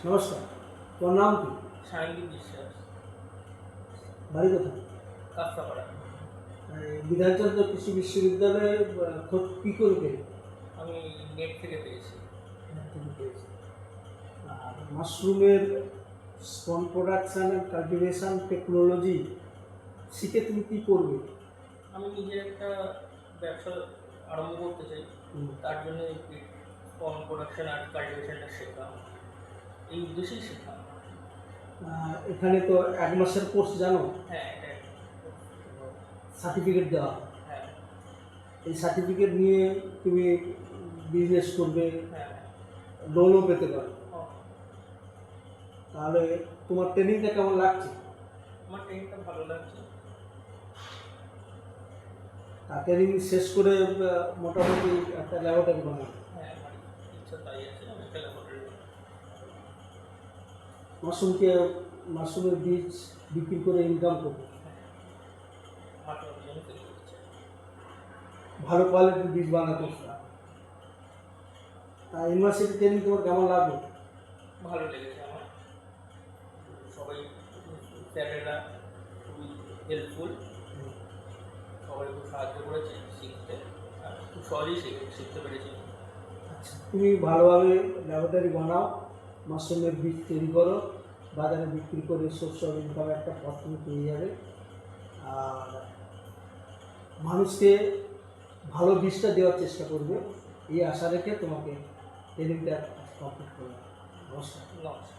নমস্কার, তোর নাম কি? সায়নদীপ বিশ্বাস, বাড়ি কোথায়? কাঁচরাপাড়া। বিধানচন্দ্র কৃষি বিশ্ববিদ্যালয়ে খোঁজ কী করে পেলে? আমি নেট থেকে পেয়েছি। থেকে পেয়েছি। আর মাশরুমের স্পন প্রোডাকশান অ্যান্ড কাল্টিভেশন টেকনোলজি শিখে তুমি কী করবে? আমি নিজের একটা ব্যবসা আরম্ভ করতে চাই। তার জন্য স্পন প্রোডাকশন আর কাল্টিভেশনটা শেখা, এই উদ্দেশ্যেই শেখা। এখানে তো 1 মাসের কোর্স জানো, হ্যাঁ, এটা সার্টিফিকেট দেওয়া হয়। হ্যাঁ এই সার্টিফিকেট নিয়ে তুমি বিজনেস করবে, হ্যাঁ লোনও পেতে পারো। ও, তাহলে তোমার ট্রেনিংটা কেমন লাগছে? আমার ট্রেনিংটা ভালো লাগছে। আর ট্রেনিং শেষ করে মোটামুটি একটা ল্যাবরেটরি বানাবে। হ্যাঁ, আমার ইচ্ছা তাই আছে, আমি একটা ল্যাবরেটরি মাশরুমের বীজ বিক্রি করে ইনকাম করবে। মাঠে অভিযানে তৈরি করতে চাই। ভালো কোয়ালিটির বীজ বানাতে হবে। আর ইউনিভার্সিটি ট্রেনিং তোমার কেমন লাগবে? ভালো লেগেছে আমার। সবাই স্যারেরা খুবই হেল্পফুল, সবাই খুব সাহায্য করেছে শিখতে, আর খুব সহজেই শিখতে পেরেছি। আচ্ছা, তুমি ভালোভাবে ল্যাবরেটরি বানাও, মাশরুমের বীজ তৈরি করো, বাজারে বিক্রি করে সোর্স অফ ইনকামের একটা পথ তুমি পেয়ে যাবে। আর মানুষকে ভালো বীজটা দেওয়ার চেষ্টা করবে, এই আশা রেখে তোমাকে ট্রেনিংটা কমপ্লিট করবে। নমস্কার। নমস্কার।